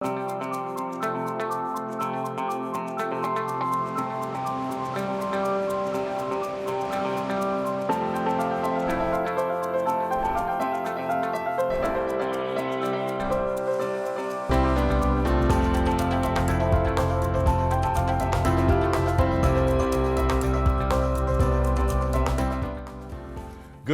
Good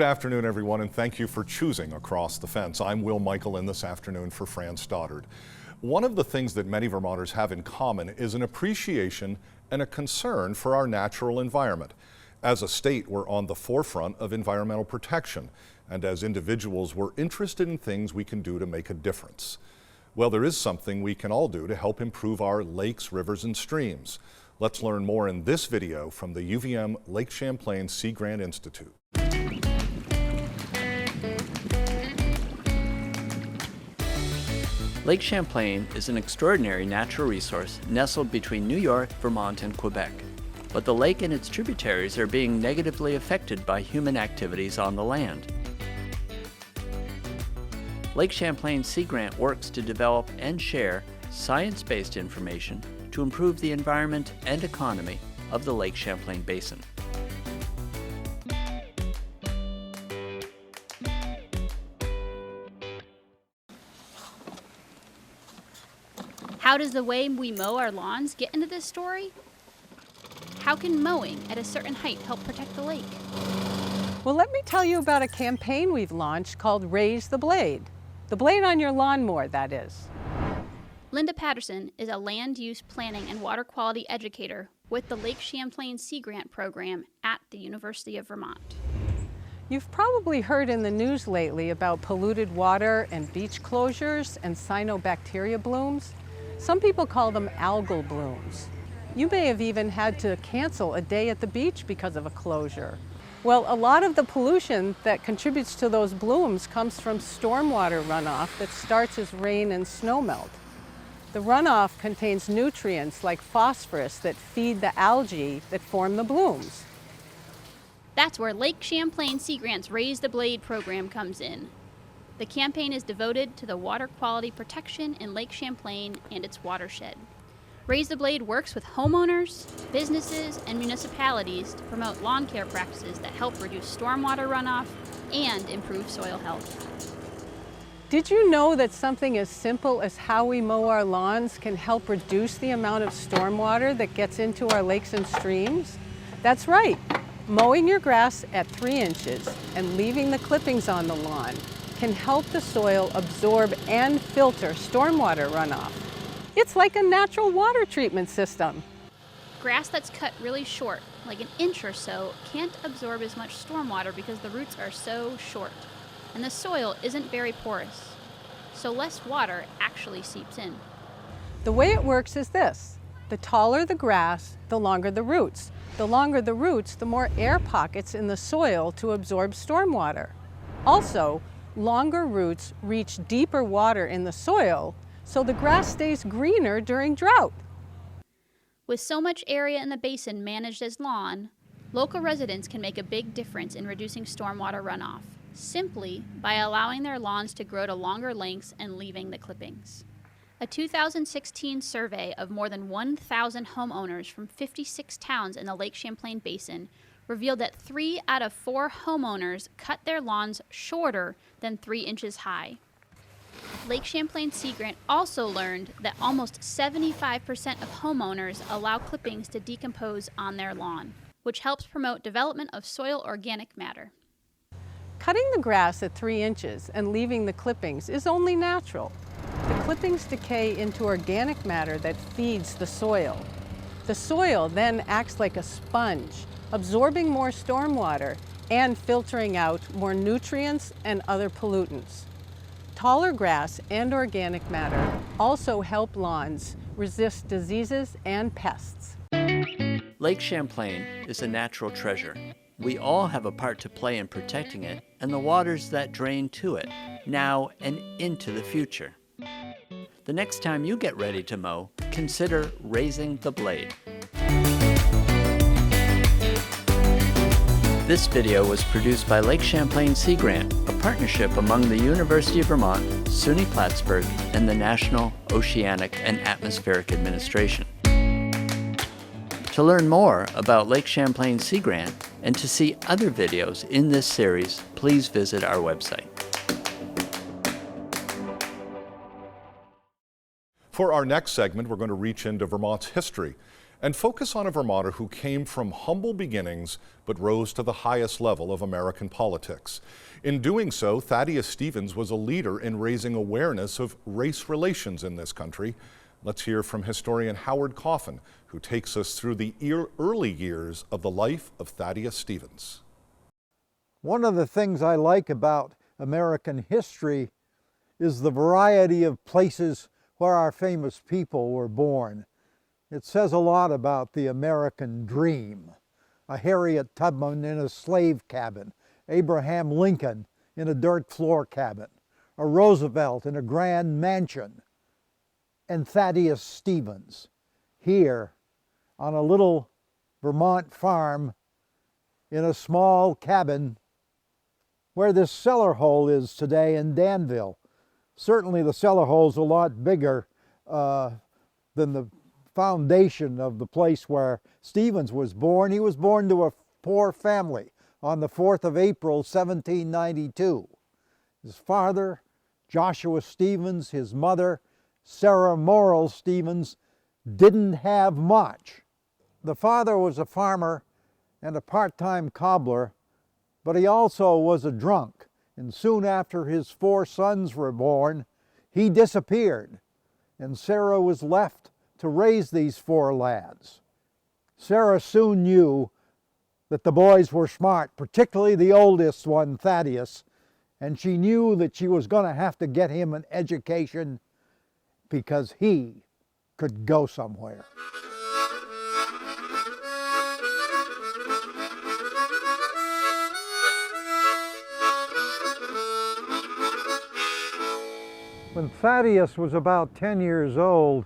afternoon, everyone, and thank you for choosing Across the Fence. I'm Will Michael in this afternoon for Fran Stoddard. One of the things that many Vermonters have in common is an appreciation and a concern for our natural environment. As a state, we're on the forefront of environmental protection, and as individuals, we're interested in things we can do to make a difference. Well, there is something we can all do to help improve our lakes, rivers, and streams. Let's learn more in this video from the UVM Lake Champlain Sea Grant Institute. Lake Champlain is an extraordinary natural resource nestled between New York, Vermont, and Quebec. But the lake and its tributaries are being negatively affected by human activities on the land. Lake Champlain Sea Grant works to develop and share science-based information to improve the environment and economy of the Lake Champlain Basin. How does the way we mow our lawns get into this story? How can mowing at a certain height help protect the lake? Well, let me tell you about a campaign we've launched called Raise the Blade. The blade on your lawnmower, that is. Linda Patterson is a land use planning and water quality educator with the Lake Champlain Sea Grant program at the University of Vermont. You've probably heard in the news lately about polluted water and beach closures and cyanobacteria blooms. Some people call them algal blooms. You may have even had to cancel a day at the beach because of a closure. Well, a lot of the pollution that contributes to those blooms comes from stormwater runoff that starts as rain and snowmelt. The runoff contains nutrients like phosphorus that feed the algae that form the blooms. That's where Lake Champlain Sea Grant's Raise the Blade program comes in. The campaign is devoted to the water quality protection in Lake Champlain and its watershed. Raise the Blade works with homeowners, businesses, and municipalities to promote lawn care practices that help reduce stormwater runoff and improve soil health. Did you know that something as simple as how we mow our lawns can help reduce the amount of stormwater that gets into our lakes and streams? That's right. Mowing your grass at 3 inches and leaving the clippings on the lawn can help the soil absorb and filter stormwater runoff. It's like a natural water treatment system. Grass that's cut really short, like an inch or so, can't absorb as much stormwater because the roots are so short, and the soil isn't very porous, so less water actually seeps in. The way it works is this. The taller the grass, the longer the roots. The longer the roots, the more air pockets in the soil to absorb stormwater. Also, longer roots reach deeper water in the soil, so the grass stays greener during drought. With so much area in the basin managed as lawn, local residents can make a big difference in reducing stormwater runoff, simply by allowing their lawns to grow to longer lengths and leaving the clippings. A 2016 survey of more than 1,000 homeowners from 56 towns in the Lake Champlain Basin revealed that 3 out of 4 homeowners cut their lawns shorter than 3 inches high. Lake Champlain Sea Grant also learned that almost 75% of homeowners allow clippings to decompose on their lawn, which helps promote development of soil organic matter. Cutting the grass at 3 inches and leaving the clippings is only natural. The clippings decay into organic matter that feeds the soil. The soil then acts like a sponge, absorbing more stormwater and filtering out more nutrients and other pollutants. Taller grass and organic matter also help lawns resist diseases and pests. Lake Champlain is a natural treasure. We all have a part to play in protecting it and the waters that drain to it, now and into the future. The next time you get ready to mow, consider raising the blade. This video was produced by Lake Champlain Sea Grant, a partnership among the University of Vermont, SUNY Plattsburgh, and the National Oceanic and Atmospheric Administration. To learn more about Lake Champlain Sea Grant and to see other videos in this series, please visit our website. For our next segment, we're going to reach into Vermont's history and focus on a Vermonter who came from humble beginnings but rose to the highest level of American politics. In doing so, Thaddeus Stevens was a leader in raising awareness of race relations in this country. Let's hear from historian Howard Coffin, who takes us through the early years of the life of Thaddeus Stevens. One of the things I like about American history is the variety of places where our famous people were born. It says a lot about the American dream. A Harriet Tubman in a slave cabin, Abraham Lincoln in a dirt floor cabin, a Roosevelt in a grand mansion, and Thaddeus Stevens here on a little Vermont farm in a small cabin where this cellar hole is today in Danville. Certainly the cellar hole is a lot bigger than the foundation of the place where Stevens was born. He was born to a poor family on the 4th of April, 1792. His father, Joshua Stevens, his mother, Sarah Morrill Stevens, didn't have much. The father was a farmer and a part-time cobbler, but he also was a drunk. And soon after his 4 sons were born, he disappeared, and Sarah was left to raise these 4 lads. Sarah soon knew that the boys were smart, particularly the oldest one, Thaddeus, and she knew that she was going to have to get him an education because he could go somewhere. When Thaddeus was about 10 years old,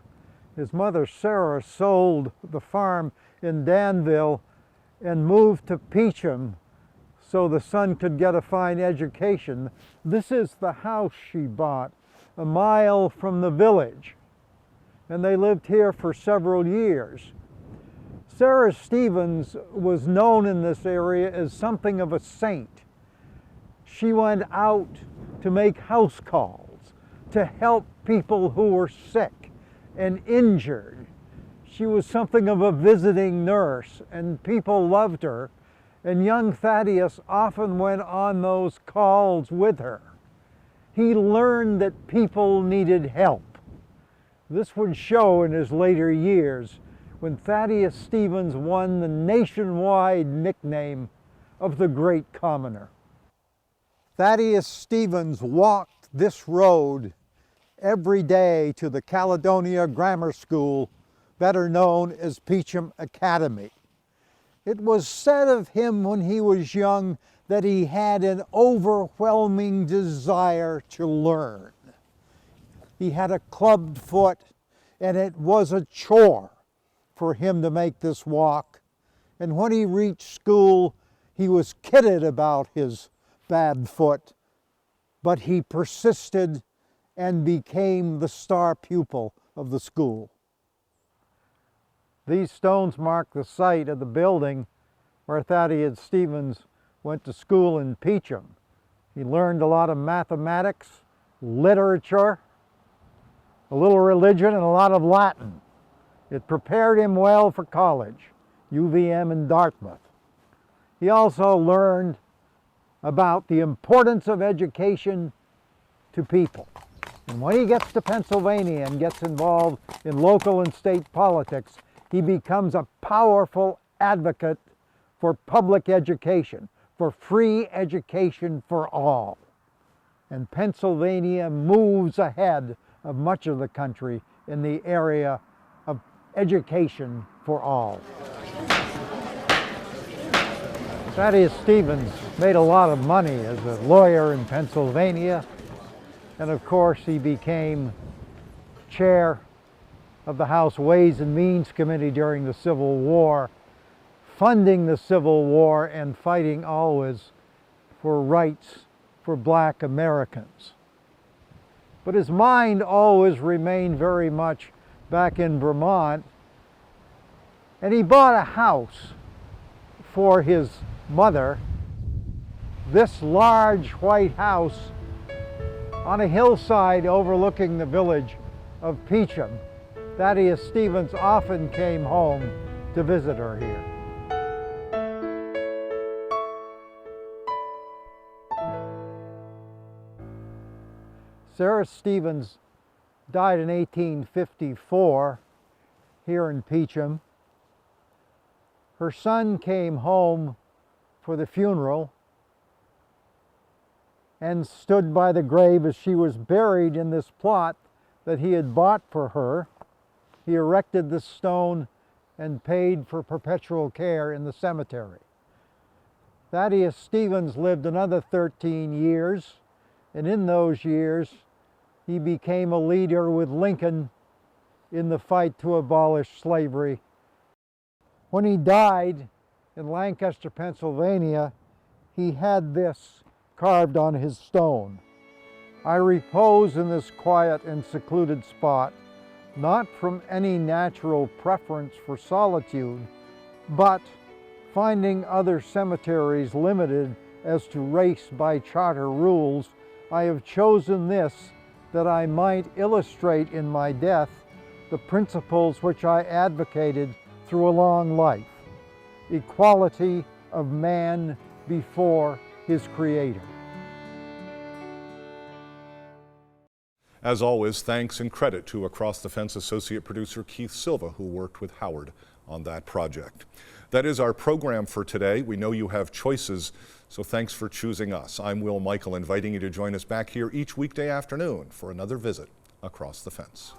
his mother Sarah sold the farm in Danville and moved to Peacham so the son could get a fine education. This is the house she bought, a mile from the village, and they lived here for several years. Sarah Stevens was known in this area as something of a saint. She went out to make house calls, to help people who were sick and injured. She was something of a visiting nurse, and people loved her, and young Thaddeus often went on those calls with her. He learned that people needed help. This would show in his later years when Thaddeus Stevens won the nationwide nickname of the Great Commoner. Thaddeus Stevens walked this road every day to the Caledonia Grammar School, better known as Peacham Academy. It was said of him when he was young that he had an overwhelming desire to learn. He had a clubbed foot, and it was a chore for him to make this walk. And when he reached school, he was kidded about his bad foot, but he persisted and became the star pupil of the school. These stones mark the site of the building where Thaddeus Stevens went to school in Peacham. He learned a lot of mathematics, literature, a little religion, and a lot of Latin. It prepared him well for college, UVM in Dartmouth. He also learned about the importance of education to people. And when he gets to Pennsylvania and gets involved in local and state politics, he becomes a powerful advocate for public education, for free education for all. And Pennsylvania moves ahead of much of the country in the area of education for all. Thaddeus Stevens made a lot of money as a lawyer in Pennsylvania, and of course he became chair of the House Ways and Means Committee during the Civil War, funding the Civil War and fighting always for rights for black Americans. But his mind always remained very much back in Vermont, and he bought a house for his mother, this large white house on a hillside overlooking the village of Peacham. Thaddeus Stevens often came home to visit her here. Sarah Stevens died in 1854 here in Peacham. Her son came home for the funeral and stood by the grave as she was buried in this plot that he had bought for her. He erected this stone and paid for perpetual care in the cemetery. Thaddeus Stevens lived another 13 years, and in those years he became a leader with Lincoln in the fight to abolish slavery. When he died in Lancaster, Pennsylvania, he had this carved on his stone: "I repose in this quiet and secluded spot, not from any natural preference for solitude, but finding other cemeteries limited as to race by charter rules, I have chosen this that I might illustrate in my death the principles which I advocated through a long life: equality of man before his Creator." As always, thanks and credit to Across the Fence associate producer Keith Silva, who worked with Howard on that project. That is our program for today. We know you have choices, so thanks for choosing us. I'm Will Michael, inviting you to join us back here each weekday afternoon for another visit Across the Fence.